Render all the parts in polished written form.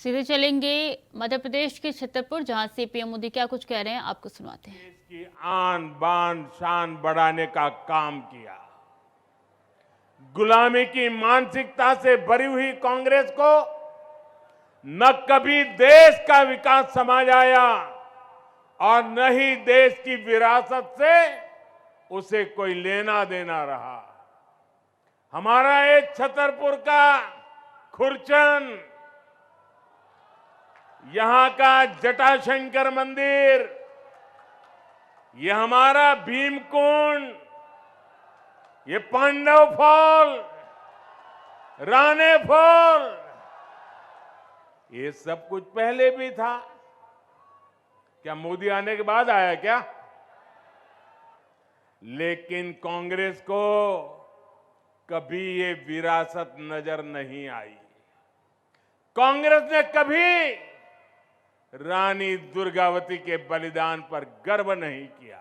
सीधे चलेंगे मध्य प्रदेश के छतरपुर, जहां से पीएम मोदी क्या कुछ कह रहे हैं आपको सुनाते हैं। देश की आन बान शान बढ़ाने का काम किया। गुलामी की मानसिकता से भरी हुई कांग्रेस को न कभी देश का विकास समझ आया और न ही देश की विरासत से उसे कोई लेना देना रहा। हमारा ये छतरपुर का खुरचन, यहां का जटाशंकर मंदिर, ये हमारा भीमकुंड, ये पांडव फॉल, राणे फॉल, ये सब कुछ पहले भी था। क्या मोदी आने के बाद आया क्या? लेकिन कांग्रेस को कभी ये विरासत नजर नहीं आई। कांग्रेस ने कभी रानी दुर्गावती के बलिदान पर गर्व नहीं किया।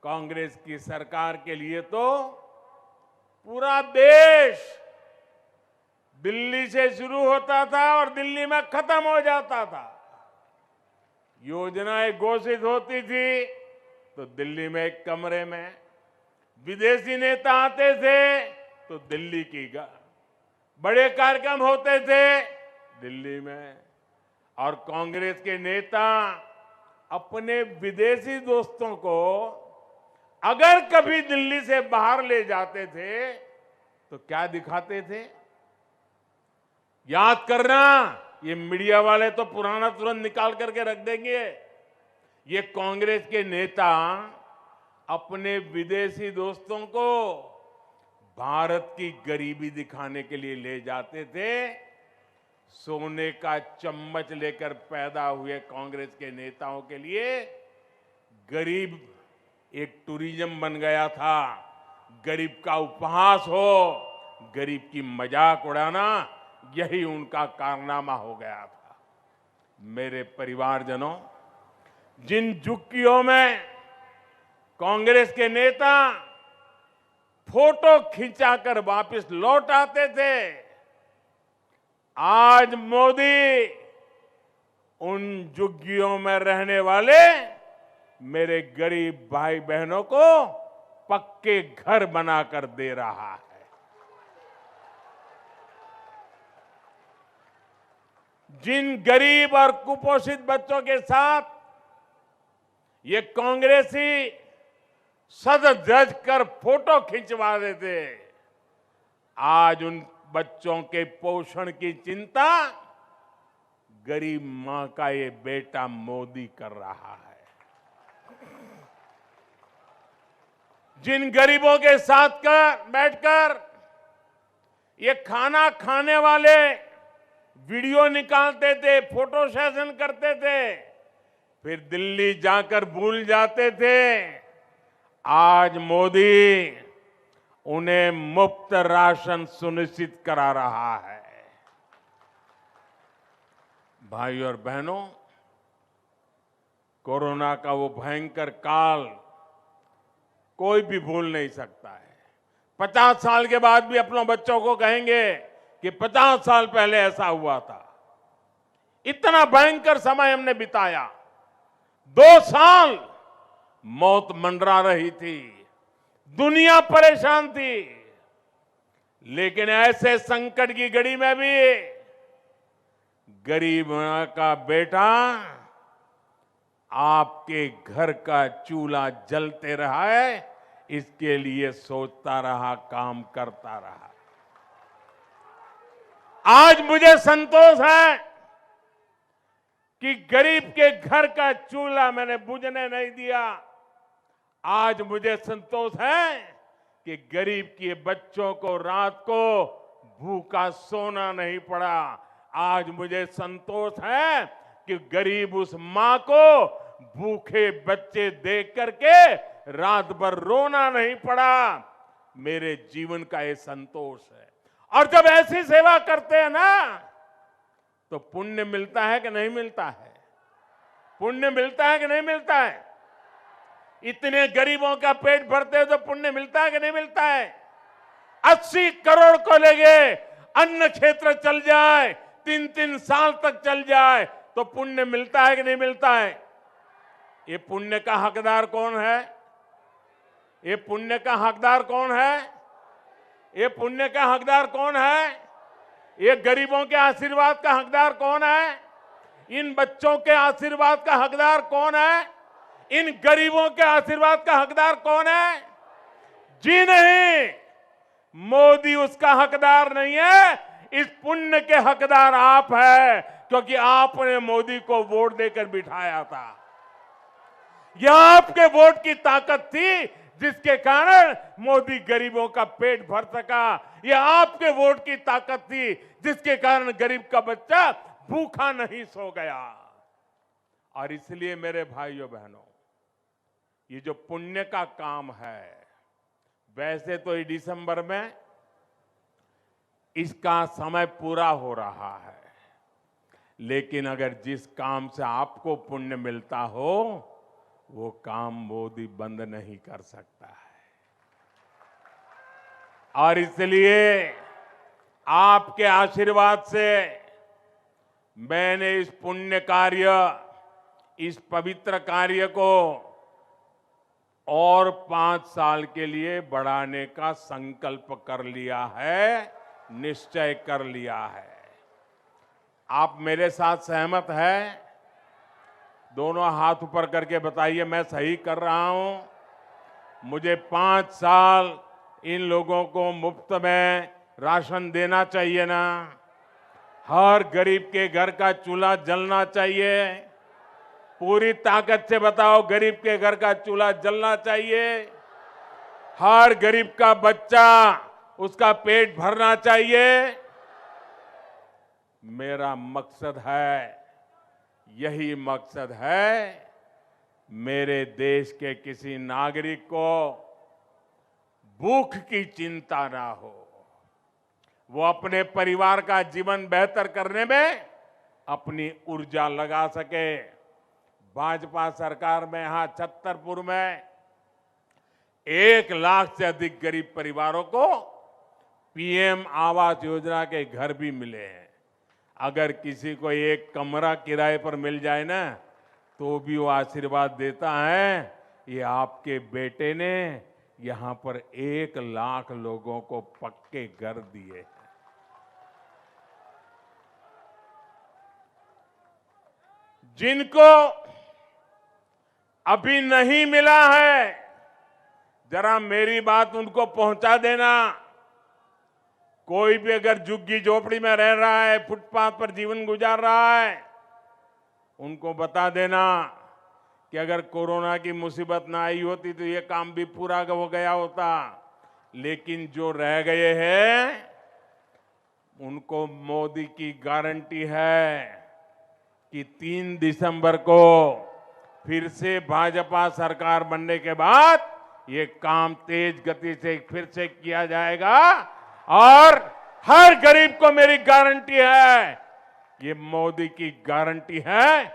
कांग्रेस की सरकार के लिए तो पूरा देश दिल्ली से शुरू होता था और दिल्ली में खत्म हो जाता था। योजनाएं घोषित होती थी तो दिल्ली में एक कमरे में, विदेशी नेता आते थे तो दिल्ली की बड़े कार्यक्रम होते थे दिल्ली में, और कांग्रेस के नेता अपने विदेशी दोस्तों को अगर कभी दिल्ली से बाहर ले जाते थे तो क्या दिखाते थे? याद करना, ये मीडिया वाले तो पुराना तुरंत निकाल करके रख देंगे। ये कांग्रेस के नेता अपने विदेशी दोस्तों को भारत की गरीबी दिखाने के लिए ले जाते थे। सोने का चम्मच लेकर पैदा हुए कांग्रेस के नेताओं के लिए गरीब एक टूरिज्म बन गया था। गरीब का उपहास हो, गरीब की मजाक उड़ाना, यही उनका कारनामा हो गया था। मेरे परिवारजनों, जिन झुग्गियों में कांग्रेस के नेता फोटो खिंचाकर वापस लौट आते थे, आज मोदी उन झुग्गियों में रहने वाले मेरे गरीब भाई बहनों को पक्के घर बनाकर दे रहा है। जिन गरीब और कुपोषित बच्चों के साथ ये कांग्रेसी सज धज कर फोटो खिंचवा देते, आज उन बच्चों के पोषण की चिंता गरीब मां का ये बेटा मोदी कर रहा है। जिन गरीबों के साथ बैठकर ये खाना खाने वाले वीडियो निकालते थे, फोटो सेशन करते थे, फिर दिल्ली जाकर भूल जाते थे, आज मोदी उन्हें मुफ्त राशन सुनिश्चित करा रहा है। भाई और बहनों, कोरोना का वो भयंकर काल कोई भी भूल नहीं सकता है। 50 साल के बाद भी अपने बच्चों को कहेंगे कि 50 साल पहले ऐसा हुआ था। इतना भयंकर समय हमने बिताया। 2 साल मौत मंडरा रही थी, दुनिया परेशान थी, लेकिन ऐसे संकट की घड़ी में भी गरीब का बेटा आपके घर का चूल्हा जलते रहा है, इसके लिए सोचता रहा, काम करता रहा। आज मुझे संतोष है कि गरीब के घर का चूल्हा मैंने बुझने नहीं दिया। आज मुझे संतोष है कि गरीब के बच्चों को रात को भूखा सोना नहीं पड़ा। आज मुझे संतोष है कि गरीब उस मां को भूखे बच्चे देख करके रात भर रोना नहीं पड़ा। मेरे जीवन का ये संतोष है। और जब ऐसी सेवा करते हैं ना, तो पुण्य मिलता है कि नहीं मिलता है? पुण्य मिलता है कि नहीं मिलता है? इतने गरीबों का पेट भरते हो तो पुण्य मिलता है कि नहीं मिलता है? 80 करोड़ को लेके अन्न क्षेत्र चल जाए, 3-3 साल तक चल जाए तो पुण्य मिलता है कि नहीं मिलता है? ये पुण्य का हकदार कौन है? ये पुण्य का हकदार कौन है? ये पुण्य का हकदार कौन है? ये गरीबों के आशीर्वाद का हकदार कौन है? इन बच्चों के आशीर्वाद का हकदार कौन है? इन गरीबों के आशीर्वाद का हकदार कौन है? जी नहीं, मोदी उसका हकदार नहीं है। इस पुण्य के हकदार आप हैं, क्योंकि आपने मोदी को वोट देकर बिठाया था। यह आपके वोट की ताकत थी जिसके कारण मोदी गरीबों का पेट भर सका। यह आपके वोट की ताकत थी जिसके कारण गरीब का बच्चा भूखा नहीं सो गया। और इसलिए मेरे भाइयों बहनों, ये जो पुण्य का काम है, वैसे तो ये दिसंबर में इसका समय पूरा हो रहा है, लेकिन अगर जिस काम से आपको पुण्य मिलता हो वो काम मोदी बंद नहीं कर सकता है। और इसलिए आपके आशीर्वाद से मैंने इस पुण्य कार्य, इस पवित्र कार्य को और 5 साल के लिए बढ़ाने का संकल्प कर लिया है, निश्चय कर लिया है। आप मेरे साथ सहमत हैं? दोनों हाथ ऊपर करके बताइए, मैं सही कर रहा हूं। मुझे 5 साल इन लोगों को मुफ्त में राशन देना चाहिए ना? हर गरीब के घर का चूल्हा जलना चाहिए। पूरी ताकत से बताओ, गरीब के घर का चूल्हा जलना चाहिए। हर गरीब का बच्चा, उसका पेट भरना चाहिए। मेरा मकसद है, यही मकसद है, मेरे देश के किसी नागरिक को भूख की चिंता ना हो, वो अपने परिवार का जीवन बेहतर करने में अपनी ऊर्जा लगा सके। भाजपा सरकार में यहां छतरपुर में 1 लाख से अधिक गरीब परिवारों को पीएम आवास योजना के घर भी मिले हैं। अगर किसी को एक कमरा किराए पर मिल जाए ना, तो भी वो आशीर्वाद देता है, ये आपके बेटे ने यहां पर 1 लाख लोगों को पक्के घर दिए हैं। जिनको अभी नहीं मिला है, जरा मेरी बात उनको पहुंचा देना। कोई भी अगर झुग्गी झोपड़ी में रह रहा है, फुटपाथ पर जीवन गुजार रहा है, उनको बता देना कि अगर कोरोना की मुसीबत ना आई होती तो ये काम भी पूरा हो गया होता। लेकिन जो रह गए हैं, उनको मोदी की गारंटी है कि 3 दिसंबर को फिर से भाजपा सरकार बनने के बाद ये काम तेज गति से फिर से किया जाएगा। और हर गरीब को मेरी गारंटी है, ये मोदी की गारंटी है,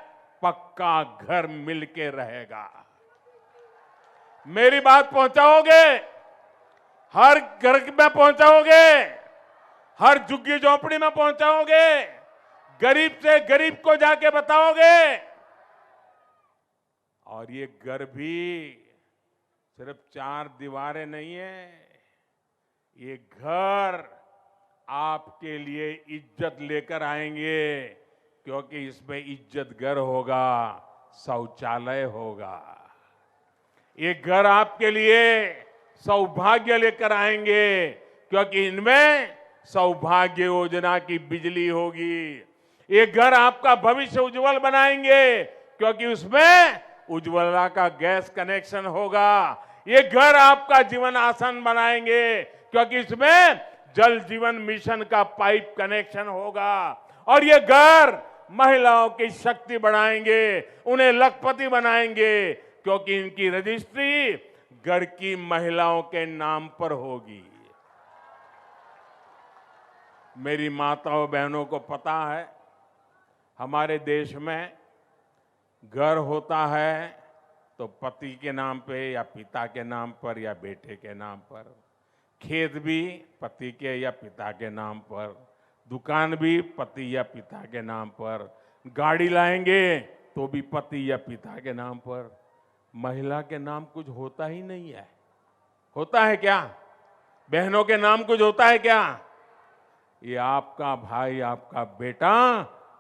पक्का घर मिलके रहेगा। मेरी बात पहुंचाओगे? हर घर में पहुंचाओगे? हर झुग्गी झोपड़ी में पहुंचाओगे? गरीब से गरीब को जाके बताओगे? और ये घर भी सिर्फ 4 दीवारें नहीं है, ये घर आपके लिए इज्जत लेकर आएंगे, क्योंकि इसमें इज्जत घर होगा, शौचालय होगा। ये घर आपके लिए सौभाग्य लेकर आएंगे, क्योंकि इनमें सौभाग्य योजना की बिजली होगी। ये घर आपका भविष्य उज्जवल बनाएंगे, क्योंकि उसमें उज्ज्वला का गैस कनेक्शन होगा। ये घर आपका जीवन आसान बनाएंगे, क्योंकि इसमें जल जीवन मिशन का पाइप कनेक्शन होगा। और ये घर महिलाओं की शक्ति बढ़ाएंगे, उन्हें लखपति बनाएंगे, क्योंकि इनकी रजिस्ट्री घर की महिलाओं के नाम पर होगी। मेरी माताओं बहनों को पता है, हमारे देश में घर होता है तो पति के नाम पे या पिता के नाम पर या बेटे के नाम पर, खेत भी पति के या पिता के नाम पर, दुकान भी पति या पिता के नाम पर, गाड़ी लाएंगे तो भी पति या पिता के नाम पर। महिला के नाम कुछ होता ही नहीं है। होता है क्या? बहनों के नाम कुछ होता है क्या? ये आपका भाई, आपका बेटा,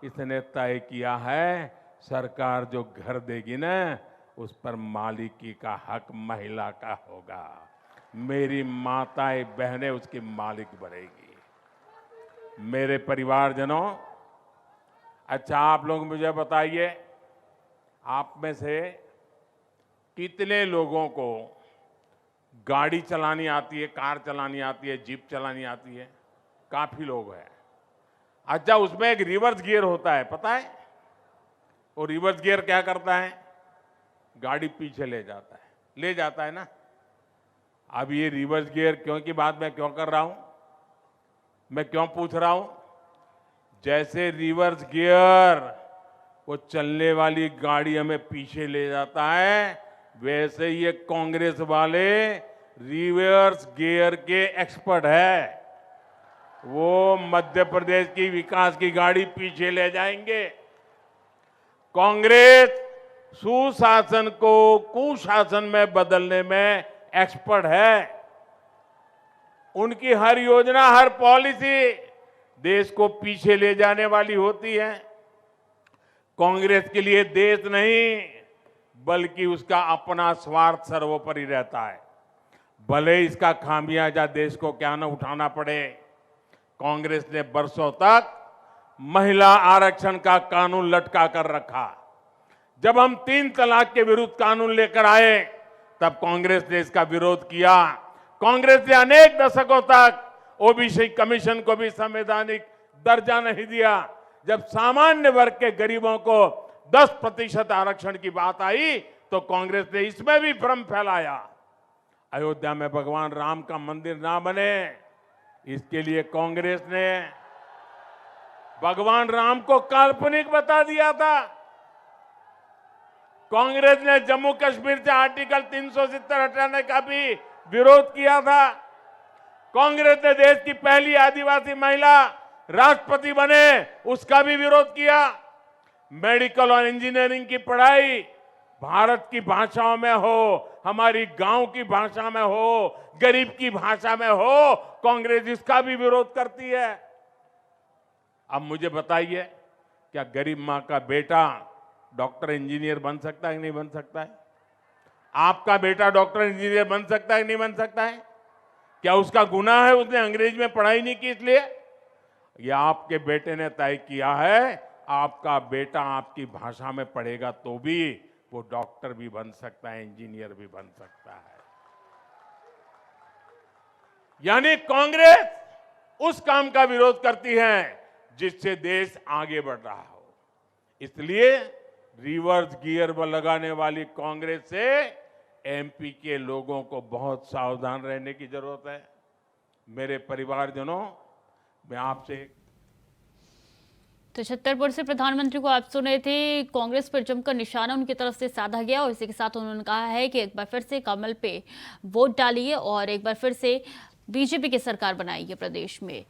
इसने तय किया है सरकार जो घर देगी ना, उस पर मालिकी का हक महिला का होगा। मेरी माताएं बहनें उसकी मालिक बनेगी। मेरे परिवारजनों, अच्छा आप लोग मुझे बताइए, आप में से कितने लोगों को गाड़ी चलानी आती है, कार चलानी आती है, जीप चलानी आती है? काफी लोग हैं। अच्छा, उसमें एक रिवर्स गियर होता है, पता है? वो रिवर्स गियर क्या करता है? गाड़ी पीछे ले जाता है ना। अब ये रिवर्स गियर क्यों की बात मैं क्यों कर रहा हूं, मैं क्यों पूछ रहा हूं? जैसे रिवर्स गियर वो चलने वाली गाड़ी हमें पीछे ले जाता है, वैसे ये कांग्रेस वाले रिवर्स गियर के एक्सपर्ट है। वो मध्य प्रदेश की विकास की गाड़ी पीछे ले जाएंगे। कांग्रेस सुशासन को कुशासन में बदलने में एक्सपर्ट है। उनकी हर योजना, हर पॉलिसी देश को पीछे ले जाने वाली होती है। कांग्रेस के लिए देश नहीं, बल्कि उसका अपना स्वार्थ सर्वोपरि रहता है। भले इसका खामियाजा देश को क्या न उठाना पड़े। कांग्रेस ने बरसों तक महिला आरक्षण का कानून लटका कर रखा। जब हम 3 तलाक के विरुद्ध कानून लेकर आए, तब कांग्रेस ने इसका विरोध किया। कांग्रेस ने अनेक दशकों तक ओबीसी कमीशन को भी संवैधानिक दर्जा नहीं दिया। जब सामान्य वर्ग के गरीबों को 10% आरक्षण की बात आई, तो कांग्रेस ने इसमें भी भ्रम फैलाया। अयोध्या में भगवान राम का मंदिर ना बने, इसके लिए कांग्रेस ने भगवान राम को काल्पनिक बता दिया था। कांग्रेस ने जम्मू कश्मीर से आर्टिकल 370 हटाने का भी विरोध किया था। कांग्रेस ने देश की पहली आदिवासी महिला राष्ट्रपति बने, उसका भी विरोध किया। मेडिकल और इंजीनियरिंग की पढ़ाई भारत की भाषाओं में हो, हमारी गांव की भाषा में हो, गरीब की भाषा में हो, कांग्रेस इसका भी विरोध करती है। अब मुझे बताइए, क्या गरीब मां का बेटा डॉक्टर इंजीनियर बन सकता है कि नहीं बन सकता है? आपका बेटा डॉक्टर इंजीनियर बन सकता है कि नहीं बन सकता है? क्या उसका गुनाह है उसने अंग्रेजी में पढ़ाई नहीं की इसलिए? यह आपके बेटे ने तय किया है, आपका बेटा आपकी भाषा में पढ़ेगा तो भी वो डॉक्टर भी बन सकता है, इंजीनियर भी बन सकता है। यानी कांग्रेस उस काम का विरोध करती है जिससे देश आगे बढ़ रहा हो। इसलिए रिवर्स गियर पर लगाने वाली कांग्रेस से एमपी के लोगों को बहुत सावधान रहने की जरूरत है। मेरे परिवारजनों, मैं आपसे तो छतरपुर से प्रधानमंत्री को आप सुने थे, कांग्रेस पर जमकर निशाना उनकी तरफ से साधा गया और इसी के साथ उन्होंने कहा है कि एक बार फिर से कमल पे वोट डालिए और एक बार फिर से बीजेपी की सरकार बनाइए प्रदेश में।